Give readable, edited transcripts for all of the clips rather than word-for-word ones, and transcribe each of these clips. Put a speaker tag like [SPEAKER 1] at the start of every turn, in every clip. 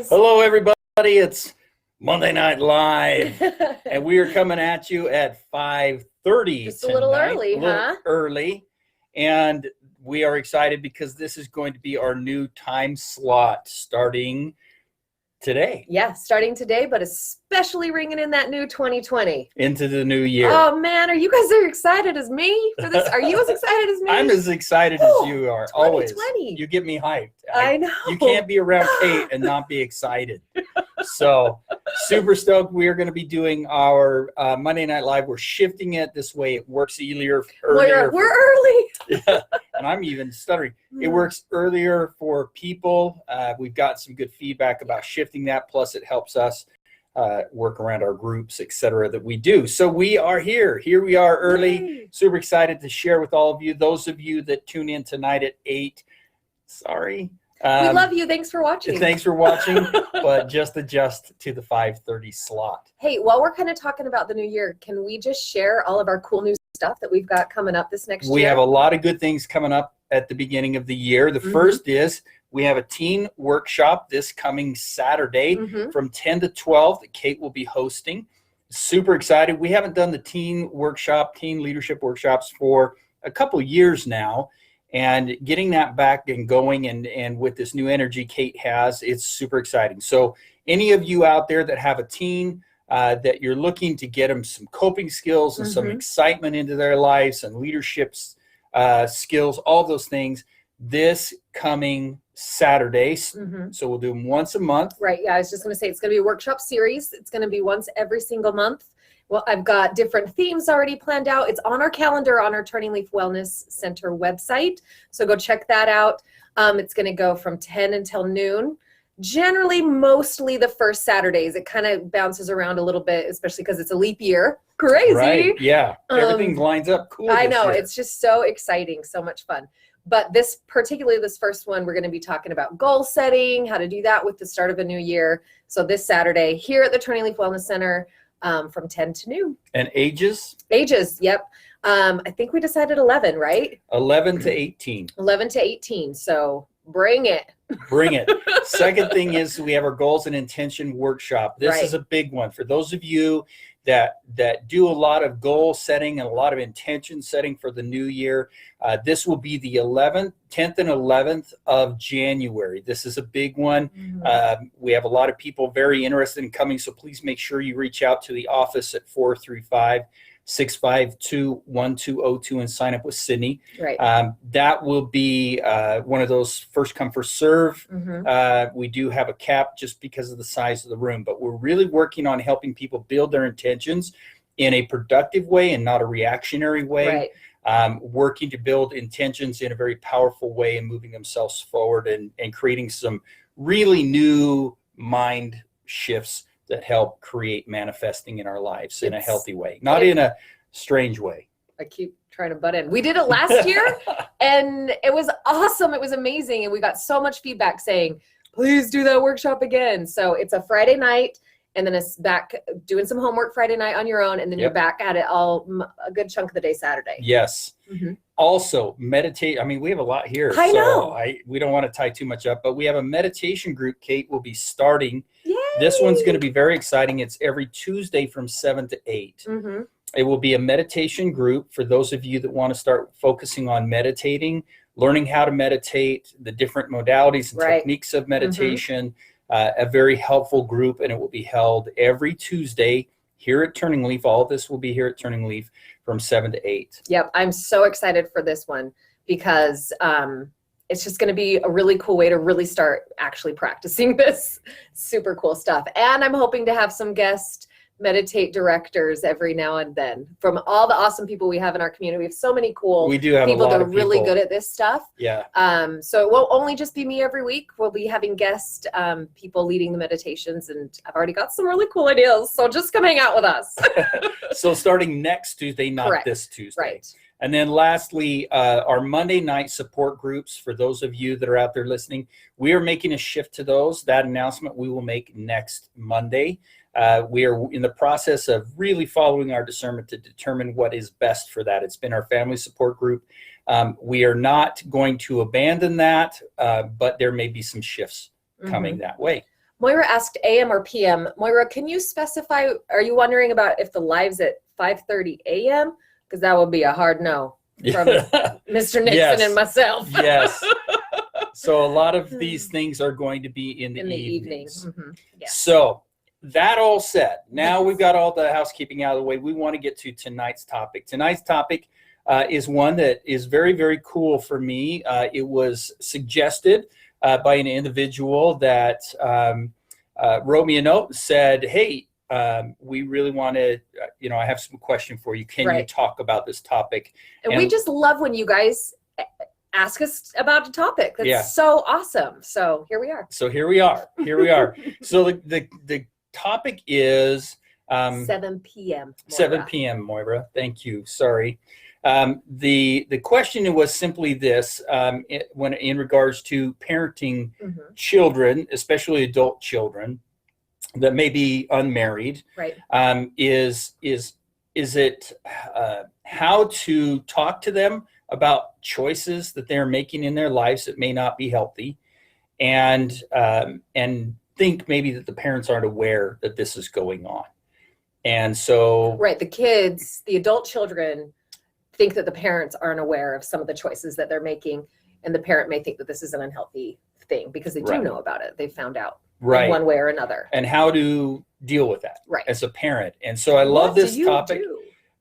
[SPEAKER 1] guys.
[SPEAKER 2] Hello, everybody. It's Monday Night Live, and we are coming at you at 5:30
[SPEAKER 1] Just a little early,
[SPEAKER 2] early, and we are excited because this is going to be our new time slot starting today.
[SPEAKER 1] Yeah, starting today, but especially ringing in that new 2020.
[SPEAKER 2] Into the new year.
[SPEAKER 1] Oh, man, are you guys as excited as me for this? Are you as excited as me?
[SPEAKER 2] I'm as excited as you are,
[SPEAKER 1] 2020.
[SPEAKER 2] always. You get me hyped.
[SPEAKER 1] I know.
[SPEAKER 2] You can't be around Kate and not be excited. So, super stoked. We are going to be doing our Monday Night Live. We're shifting it this way. It works earlier.
[SPEAKER 1] We're early.
[SPEAKER 2] Yeah, and I'm even stuttering. It works earlier for people. We've got some good feedback about shifting that. Plus, it helps us work around our groups, etc. that we do. So we are here. Here we are early.
[SPEAKER 1] Yay.
[SPEAKER 2] Super excited to share with all of you. Those of you that tune in tonight at 8, sorry.
[SPEAKER 1] We love you. Thanks for watching.
[SPEAKER 2] Thanks for watching, but just adjust to the 5:30 slot.
[SPEAKER 1] Hey, while we're kind of talking about the new year, can we just share all of our cool new stuff that we've got coming up this next year?
[SPEAKER 2] We have a lot of good things coming up at the beginning of the year. The first is we have a teen workshop this coming Saturday from 10 to 12 that Kate will be hosting. Super excited. We haven't done the teen leadership workshops for a couple years now. And getting that back and going and with this new energy Kate has, it's super exciting. So any of you out there that have a teen that you're looking to get them some coping skills and some excitement into their lives and leadership skills, all those things, this coming Saturday. So we'll do them once a month.
[SPEAKER 1] Right. Yeah, I was just going to say it's going to be a workshop series. It's going to be once every single month. Well, I've got different themes already planned out. It's on our calendar on our TurningLeaf Wellness Center website. So go check that out. It's going to go from 10 until noon. Generally, mostly the first Saturdays. It kind of bounces around a little bit, especially because it's a leap year. Crazy.
[SPEAKER 2] Right. Yeah. Everything lines up cool.
[SPEAKER 1] I know.
[SPEAKER 2] Year.
[SPEAKER 1] It's just so exciting. So much fun. But this first one, we're going to be talking about goal setting, how to do that with the start of a new year. So this Saturday here at the TurningLeaf Wellness Center, from 10 to noon.
[SPEAKER 2] And ages?
[SPEAKER 1] Ages, yep. I think we decided 11, right?
[SPEAKER 2] 11 to 18.
[SPEAKER 1] 11 to 18. So bring it.
[SPEAKER 2] Bring it. Second thing is we have our goals and intention workshop. This is a big one for those of you that do a lot of goal setting and a lot of intention setting for the new year. This will be the 10th and 11th of January. This is a big one. We have a lot of people very interested in coming, so please make sure you reach out to the office at 435-652-1202 and sign up with Sydney.
[SPEAKER 1] Right.
[SPEAKER 2] That will be one of those first come, first serve. We do have a cap just because of the size of the room, but we're really working on helping people build their intentions in a productive way and not a reactionary way. Right. Working to build intentions in a very powerful way and moving themselves forward and creating some really new mind shifts that help create manifesting in our lives in a healthy way, not in a strange way.
[SPEAKER 1] I keep trying to butt in. We did it last year and it was awesome. It was amazing. And we got so much feedback saying, please do that workshop again. So it's a Friday night and then it's back doing some homework Friday night on your own. And then you're back at it a good chunk of the day Saturday.
[SPEAKER 2] Yes. Also meditate. I mean, we have a lot here.
[SPEAKER 1] I know.
[SPEAKER 2] We don't want to tie too much up, but we have a meditation group Kate will be starting.
[SPEAKER 1] Yay.
[SPEAKER 2] This one's going to be very exciting. It's every Tuesday from 7 to 8. It will be a meditation group for those of you that want to start focusing on meditating, learning how to meditate, the different modalities and techniques of meditation. A very helpful group, and it will be held every Tuesday here at Turning Leaf. All of this will be here at Turning Leaf from 7 to 8.
[SPEAKER 1] Yep, I'm so excited for this one because it's just going to be a really cool way to really start actually practicing this super cool stuff. And I'm hoping to have some guest meditate directors every now and then from all the awesome people we have in our community. We have so many cool people that are really good at this stuff.
[SPEAKER 2] Yeah.
[SPEAKER 1] So it won't only just be me every week. We'll be having guest people leading the meditations, and I've already got some really cool ideas. So just come hang out with us.
[SPEAKER 2] So starting next Tuesday, not this Tuesday.
[SPEAKER 1] Right.
[SPEAKER 2] And then lastly, our Monday night support groups, for those of you that are out there listening, we are making a shift to those. That announcement we will make next Monday. We are in the process of really following our discernment to determine what is best for that. It's been our family support group. We are not going to abandon that, but there may be some shifts coming that way.
[SPEAKER 1] Moira asked AM or PM. Moira, can you specify, are you wondering about if the live's at 5:30 AM? Because that would be a hard no from Mr. Nixon
[SPEAKER 2] Yes.
[SPEAKER 1] and myself.
[SPEAKER 2] Yes. So a lot of these things are going to be in the
[SPEAKER 1] evening.
[SPEAKER 2] evenings.
[SPEAKER 1] Yeah.
[SPEAKER 2] So that all said, now we've got all the housekeeping out of the way. We want to get to tonight's topic. Tonight's topic is one that is very, very cool for me. It was suggested by an individual that wrote me a note and said, hey, we really want to, I have some question for you. Can you talk about this topic?
[SPEAKER 1] And we just love when you guys ask us about a topic. That's so awesome. So here we are.
[SPEAKER 2] So the topic is
[SPEAKER 1] 7 p.m. Moira.
[SPEAKER 2] 7 p.m. Moira. Thank you. Sorry. The question was simply this: when in regards to parenting children, especially adult children that may be unmarried,
[SPEAKER 1] right?
[SPEAKER 2] Is it how to talk to them about choices that they're making in their lives that may not be healthy, and think maybe that the parents aren't aware that this is going on. And so
[SPEAKER 1] the kids, the adult children think that the parents aren't aware of some of the choices that they're making, and the parent may think that this is an unhealthy thing because they do know about it. They found out in one way or another.
[SPEAKER 2] And how to deal with that as a parent. And so I love this topic.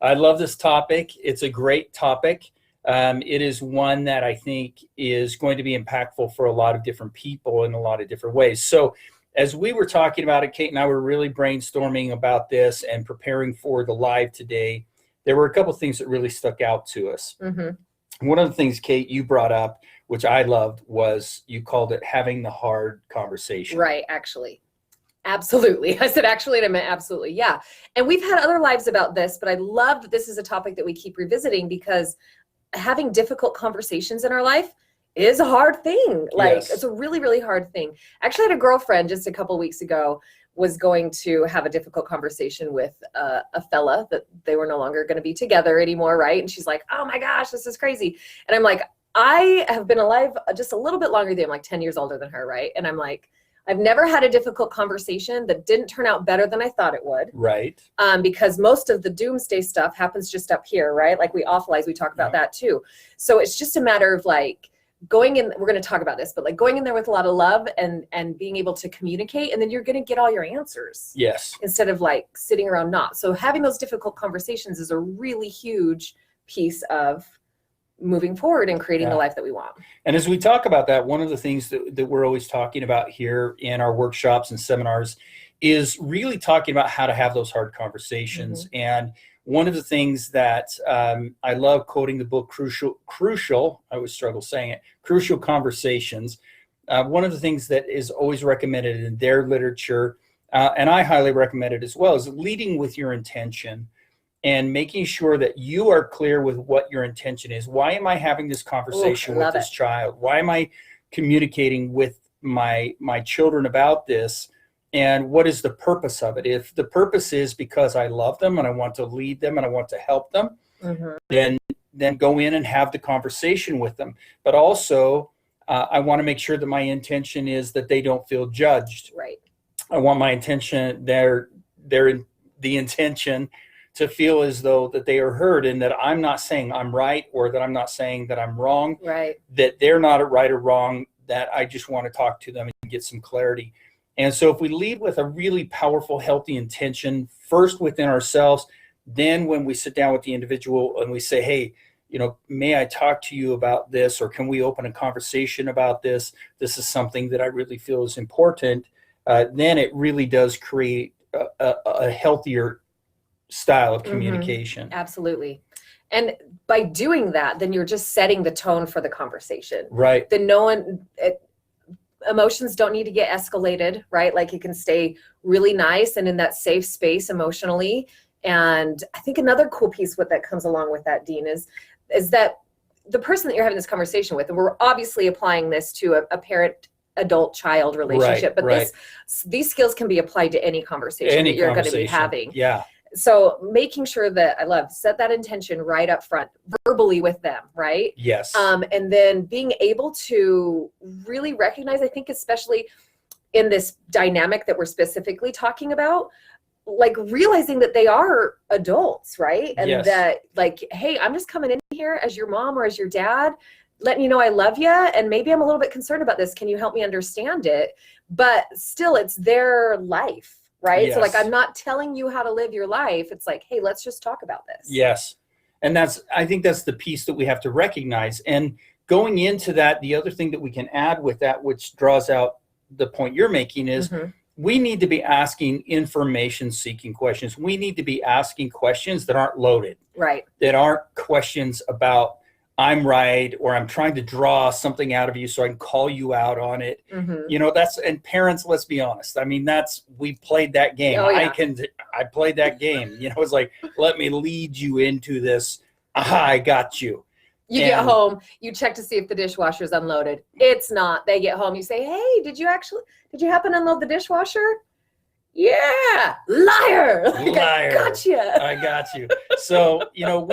[SPEAKER 2] I love this topic. It's a great topic. It is one that I think is going to be impactful for a lot of different people in a lot of different ways. So as we were talking about it, Kate and I were really brainstorming about this and preparing for the live today. There were a couple of things that really stuck out to us. One of the things, Kate, you brought up, which I loved, was you called it having the hard conversation.
[SPEAKER 1] Right, actually. Absolutely. I said actually, and I meant absolutely. Yeah. And we've had other lives about this, but I love that this is a topic that we keep revisiting because having difficult conversations in our life is a hard thing. It's a really, really hard thing. Actually, I had a girlfriend just a couple weeks ago was going to have a difficult conversation with a fella that they were no longer going to be together anymore, right? And she's like, oh my gosh, this is crazy. And I'm like, I have been alive just a little bit longer than I'm like 10 years older than her, right? And I'm like, I've never had a difficult conversation that didn't turn out better than I thought it would.
[SPEAKER 2] Right.
[SPEAKER 1] Because most of the doomsday stuff happens just up here, right? Like we awfulize, we talk about that too. So it's just a matter of like, going in, we're going to talk about this, but like going in there with a lot of love and being able to communicate, and then you're going to get all your answers.
[SPEAKER 2] Yes.
[SPEAKER 1] Instead of like sitting around not. So having those difficult conversations is a really huge piece of moving forward and creating the life that we want. And
[SPEAKER 2] as we talk about that, one of the things that we're always talking about here in our workshops and seminars is really talking about how to have those hard conversations. And one of the things that I love quoting the book Crucial, I always struggle saying it, Crucial Conversations. One of the things that is always recommended in their literature, and I highly recommend it as well, is leading with your intention and making sure that you are clear with what your intention is. Why am I having this conversation with this child? Why am I communicating with my children about this? And what is the purpose of it? If the purpose is because I love them and I want to lead them and I want to help them, then go in and have the conversation with them. But also, I want to make sure that my intention is that they don't feel judged.
[SPEAKER 1] Right.
[SPEAKER 2] I want my intention, the intention to feel as though that they are heard, and that I'm not saying I'm right or that I'm not saying that I'm wrong.
[SPEAKER 1] Right.
[SPEAKER 2] That they're not right or wrong, that I just want to talk to them and get some clarity. And so if we lead with a really powerful, healthy intention, first within ourselves, then when we sit down with the individual and we say, hey, may I talk to you about this, or can we open a conversation about this? This is something that I really feel is important. Then it really does create a healthier style of communication.
[SPEAKER 1] Absolutely. And by doing that, then you're just setting the tone for the conversation.
[SPEAKER 2] Right.
[SPEAKER 1] Then emotions don't need to get escalated, right? Like it can stay really nice and in that safe space emotionally. And I think another cool piece that comes along with that, Dean, is that the person that you're having this conversation with, and we're obviously applying this to a parent adult child relationship, but these skills can be applied to any conversation that you're going to be having.
[SPEAKER 2] Yeah.
[SPEAKER 1] So making sure that set that intention right up front, verbally with them, right?
[SPEAKER 2] Yes.
[SPEAKER 1] And then being able to really recognize, I think especially in this dynamic that we're specifically talking about, like realizing that they are adults, right? And
[SPEAKER 2] Yes.
[SPEAKER 1] that like, hey, I'm just coming in here as your mom or as your dad, letting you know I love you, and maybe I'm a little bit concerned about this. Can you help me understand it? But still, it's their life, right?
[SPEAKER 2] Yes.
[SPEAKER 1] So like, I'm not telling you how to live your life. It's like, hey, let's just talk about this.
[SPEAKER 2] Yes. And I think that's the piece that we have to recognize. And going into that, the other thing that we can add with that, which draws out the point you're making, is we need to be asking information seeking questions. We need to be asking questions that aren't loaded,
[SPEAKER 1] right?
[SPEAKER 2] That aren't questions about I'm right, or I'm trying to draw something out of you so I can call you out on it. You know, and parents, let's be honest. I mean, we played that game.
[SPEAKER 1] Oh, yeah.
[SPEAKER 2] I played that game. You know, it's like, let me lead you into this. Aha, I got you.
[SPEAKER 1] You get home, you check to see if the dishwasher's unloaded. It's not. They get home, you say, hey, did you happen to unload the dishwasher? Yeah, liar. Like,
[SPEAKER 2] Liar.
[SPEAKER 1] I
[SPEAKER 2] got you. So, you know,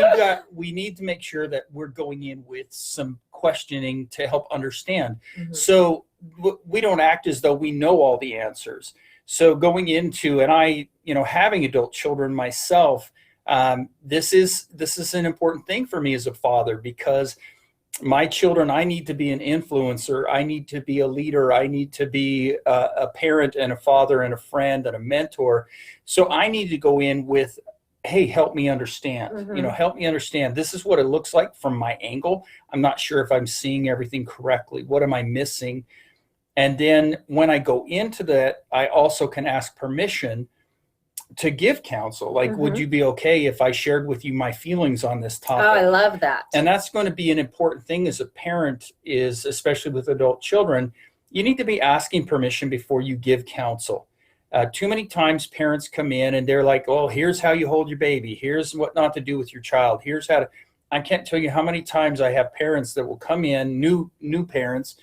[SPEAKER 2] we need to make sure that we're going in with some questioning to help understand. So we don't act as though we know all the answers. So going into, and I, you know, having adult children myself, this is an important thing for me as a father, because my children, I need to be an influencer. I need to be a leader. I need to be a parent and a father and a friend and a mentor. So I need to go in with, hey, help me understand. You know, help me understand. This is what it looks like from my angle. I'm not sure if I'm seeing everything correctly. What am I missing? And then when I go into that, I also can ask permission to give counsel. Like, would you be okay if I shared with you my feelings on this topic?
[SPEAKER 1] Oh, I love that.
[SPEAKER 2] And that's going to be an important thing as a parent, is especially with adult children, you need to be asking permission before you give counsel. Too many times parents come in and they're like, oh, here's how you hold your baby. Here's what not to do with your child. Here's how to, I can't tell you how many times I have parents that will come in, new parents,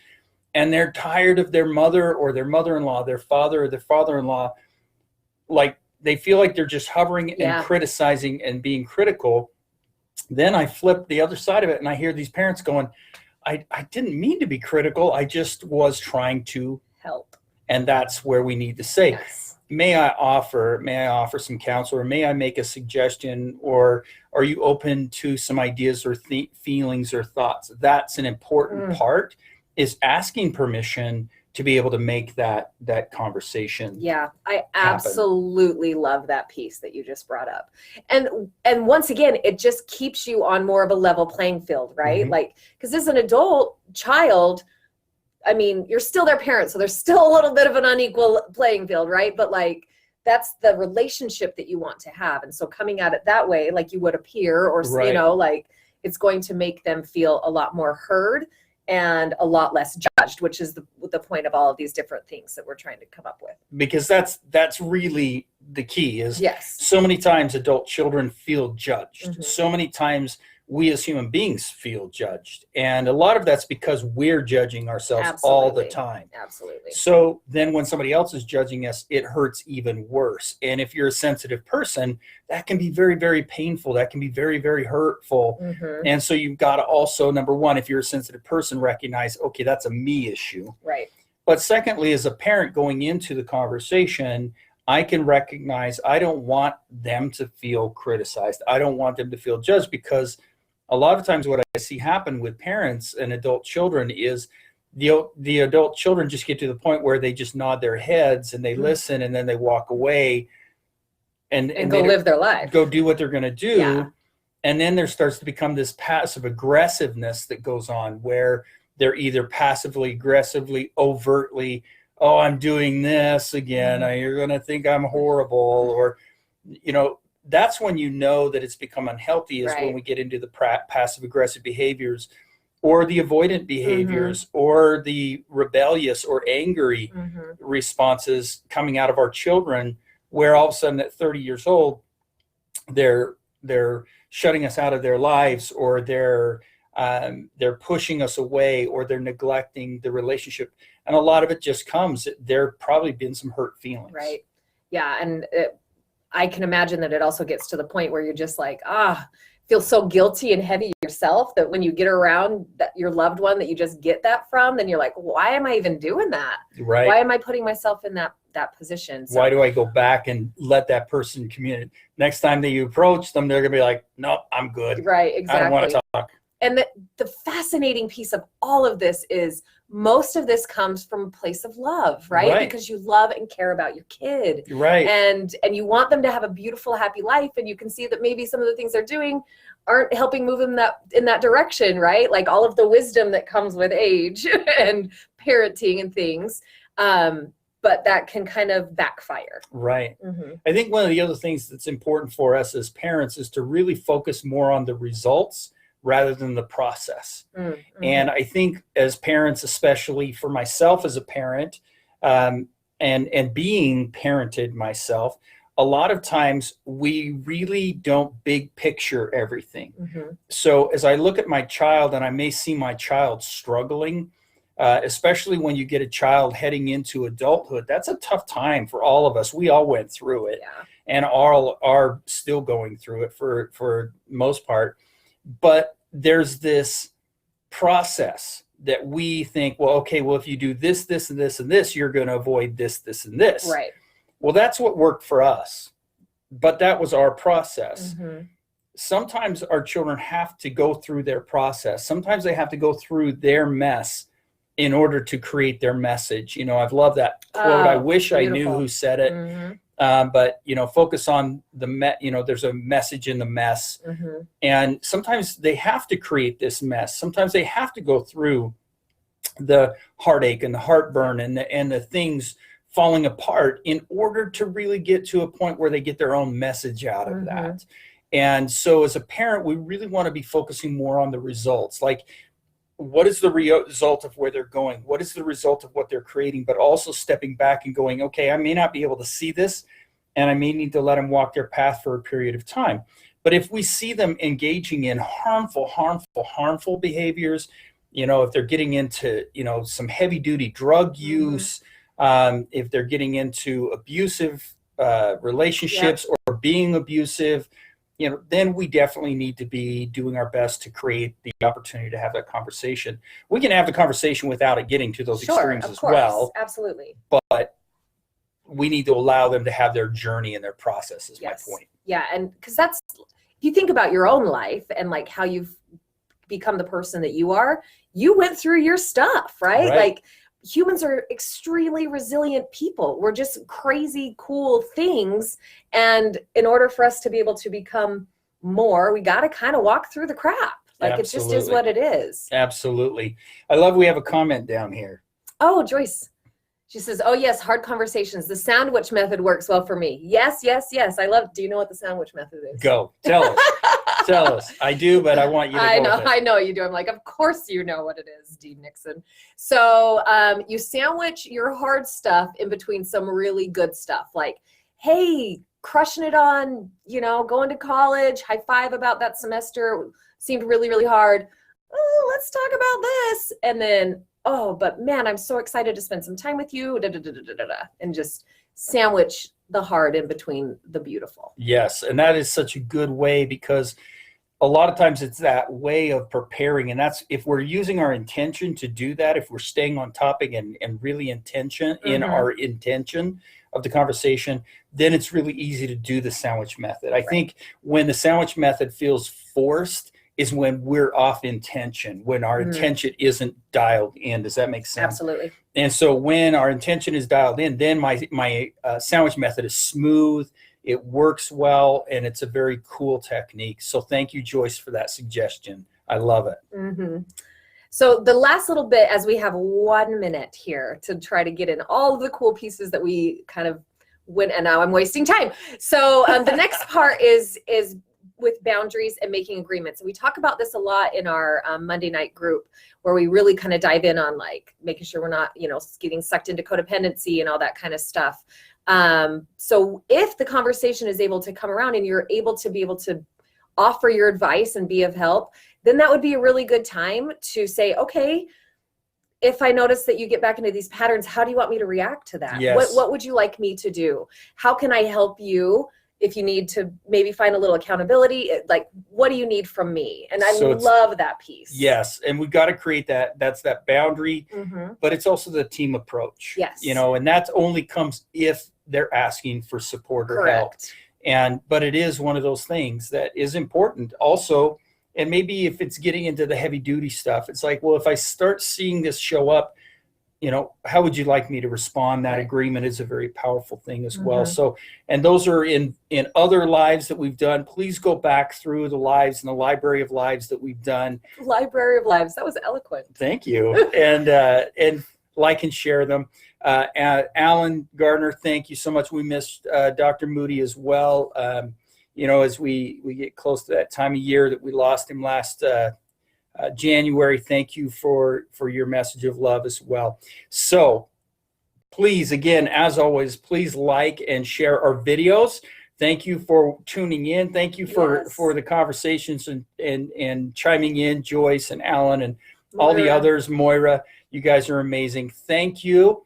[SPEAKER 2] and they're tired of their mother or their mother-in-law, their father or their father-in-law. Like, they feel like they're just hovering and criticizing and being critical. Then I flip the other side of it and I hear these parents going, I didn't mean to be critical. I just was trying to help. And that's where we need to say, may I offer some counsel, or may I make a suggestion, or are you open to some ideas or feelings or thoughts? That's an important part, is asking permission to be able to make that conversation.
[SPEAKER 1] Yeah, I absolutely love that piece that you just brought up. And once again, it just keeps you on more of a level playing field, right? Like, because as an adult child, I mean, you're still their parent, so there's still a little bit of an unequal playing field, right? But like, that's the relationship that you want to have. And so coming at it that way, like you would a peer, or, you know, like, it's going to make them feel a lot more heard and a lot less judged, which is the point of all of these different things that we're trying to come up with.
[SPEAKER 2] Because that's really the key, is so many times adult children feel judged. So many times we as human beings feel judged. And a lot of that's because we're judging ourselves all the time.
[SPEAKER 1] Absolutely.
[SPEAKER 2] So then when somebody else is judging us, it hurts even worse. And if you're a sensitive person, that can be very, very painful. That can be very, very hurtful. And so you've got to also, number one, if you're a sensitive person, recognize, okay, that's a me issue.
[SPEAKER 1] Right.
[SPEAKER 2] But secondly, as a parent going into the conversation, I can recognize I don't want them to feel criticized. I don't want them to feel judged, because a lot of times what I see happen with parents and adult children is the adult children just get to the point where they just nod their heads and they listen, and then they walk away and
[SPEAKER 1] go live their life,
[SPEAKER 2] go do what they're going to do.
[SPEAKER 1] Yeah.
[SPEAKER 2] And then there starts to become this passive aggressiveness that goes on, where they're either passively, aggressively, overtly, oh, I'm doing this again. You're going to think I'm horrible. Or, you know, that's when you know that it's become unhealthy, is when we get into the passive aggressive behaviors, or the avoidant behaviors, or the rebellious or angry responses coming out of our children, where all of a sudden at 30 years old, they're shutting us out of their lives, or they're pushing us away, or they're neglecting the relationship. And a lot of it just comes, there probably been some hurt feelings. Right.
[SPEAKER 1] Yeah. And I can imagine that it also gets to the point where you're just like, feel so guilty and heavy yourself that when you get around that your loved one that you just get that from, then you're like, why am I even doing that?
[SPEAKER 2] Right.
[SPEAKER 1] Why am I putting myself in that position? So,
[SPEAKER 2] why do I go back and let that person communicate? Next time that you approach them, they're going to be like, nope, I'm good.
[SPEAKER 1] Right, exactly.
[SPEAKER 2] I don't want to talk.
[SPEAKER 1] And the fascinating piece of all of this is most of this comes from a place of love, right? Because you love and care about your kid.
[SPEAKER 2] Right.
[SPEAKER 1] And you want them to have a beautiful, happy life. And you can see that maybe some of the things they're doing aren't helping move them in that direction, right? Like all of the wisdom that comes with age and parenting and things. But that can kind of backfire.
[SPEAKER 2] Right. I think one of the other things that's important for us as parents is to really focus more on the results rather than the process. And I think as parents, especially for myself as a parent, and being parented myself, a lot of times we really don't big picture everything. So as I look at my child and I may see my child struggling, especially when you get a child heading into adulthood, that's a tough time for all of us. We all went through it and all are still going through it for most part. But there's this process that we think, well, okay, well, if you do this, this, and this, and this, you're going to avoid this, this, and this.
[SPEAKER 1] Right.
[SPEAKER 2] Well, that's what worked for us. But that was our process. Sometimes our children have to go through their process. Sometimes they have to go through their mess in order to create their message. You know, I've loved that quote. I wish
[SPEAKER 1] beautiful.
[SPEAKER 2] I knew who said it. But, you know, focus on there's a message in the mess. And sometimes they have to create this mess. Sometimes they have to go through the heartache and the heartburn and the things falling apart in order to really get to a point where they get their own message out of that. And so as a parent, we really want to be focusing more on the results. Like, what is the result of where they're going? What is the result of what they're creating? But also stepping back and going, okay, I may not be able to see this, and I may need to let them walk their path for a period of time. But if we see them engaging in harmful behaviors, you know, if they're getting into, you know, some heavy duty drug use, if they're getting into abusive relationships or being abusive, you know, then we definitely need to be doing our best to create the opportunity to have that conversation. We can have the conversation without it getting to those extremes as well.
[SPEAKER 1] Absolutely.
[SPEAKER 2] But we need to allow them to have their journey and their process is my point.
[SPEAKER 1] Yeah. And because that's, if you think about your own life and like how you've become the person that you are, you went through your stuff, right? Like humans are extremely resilient people. We're just crazy, cool things. And in order for us to be able to become more, we got to kind of walk through the crap. Like it just is what it is.
[SPEAKER 2] Absolutely. I love we have a comment down here.
[SPEAKER 1] Oh, Joyce. She says, oh, yes, hard conversations. The sandwich method works well for me. Yes, yes, yes. I love, do you know what the sandwich method is?
[SPEAKER 2] Go. Tell us. Tell us. I do, but I want you to
[SPEAKER 1] I know you do. I'm like, of course you know what it is, Dean Nixon. So you sandwich your hard stuff in between some really good stuff. Like, hey, crushing it on, you know, going to college, high five about that semester, seemed really, really hard. Oh, let's talk about this. And then, oh, but man, I'm so excited to spend some time with you, and just sandwich the hard in between the beautiful.
[SPEAKER 2] Yes, and that is such a good way because a lot of times it's that way of preparing, and that's if we're using our intention to do that, if we're staying on topic and really in our intention of the conversation, then it's really easy to do the sandwich method. I think when the sandwich method feels forced is when we're off intention, when our intention isn't dialed in. Does that make sense?
[SPEAKER 1] Absolutely.
[SPEAKER 2] And so when our intention is dialed in, then my sandwich method is smooth, it works well, and it's a very cool technique. So thank you, Joyce, for that suggestion. I love it.
[SPEAKER 1] So the last little bit, as we have 1 minute here to try to get in all of the cool pieces that we kind of went, and now I'm wasting time. So the next part is with boundaries and making agreements. And we talk about this a lot in our Monday night group, where we really kind of dive in on like making sure we're not, you know, getting sucked into codependency and all that kind of stuff. So if the conversation is able to come around and you're able to offer your advice and be of help, then that would be a really good time to say, okay, if I notice that you get back into these patterns, how do you want me to react to that?
[SPEAKER 2] Yes.
[SPEAKER 1] What would you like me to do? How can I help you if you need to maybe find a little accountability, like, what do you need from me? And I love that piece.
[SPEAKER 2] Yes. And we've got to create that. That's that boundary, but it's also the team approach.
[SPEAKER 1] Yes.
[SPEAKER 2] You know, and that only comes if they're asking for support or help. But it is one of those things that is important also. And maybe if it's getting into the heavy duty stuff, it's like, well, if I start seeing this show up, you know, how would you like me to respond? That agreement is a very powerful thing as well. So, and those are in other lives that we've done. Please go back through the lives and the library of lives that we've done.
[SPEAKER 1] Library of lives. That was eloquent.
[SPEAKER 2] Thank you. And like and share them. Alan Gardner, thank you so much. We missed Dr. Moody as well. You know, as we get close to that time of year that we lost him last January, thank you for your message of love as well. So please, again, as always, please like and share our videos. Thank you for tuning in. Thank you for the conversations and chiming in, Joyce and Alan and all the others. Moira, you guys are amazing. Thank you.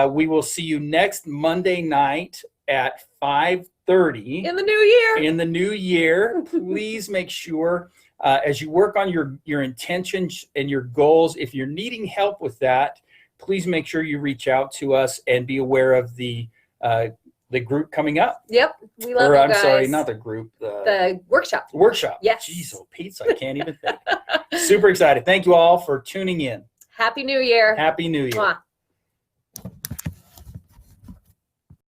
[SPEAKER 2] We will see you next Monday night at 5:30
[SPEAKER 1] in the new year.
[SPEAKER 2] In the new year, please make sure as you work on your intentions and your goals, if you're needing help with that, please make sure you reach out to us and be aware of the group coming up.
[SPEAKER 1] Yep, we love it,
[SPEAKER 2] I'm
[SPEAKER 1] guys.
[SPEAKER 2] sorry, not the group.
[SPEAKER 1] The workshop.
[SPEAKER 2] Workshop.
[SPEAKER 1] Yes.
[SPEAKER 2] Jeez, oh, Pete, I can't even think. Super excited. Thank you all for tuning in.
[SPEAKER 1] Happy New Year.
[SPEAKER 2] Happy New Year.
[SPEAKER 1] Mwah.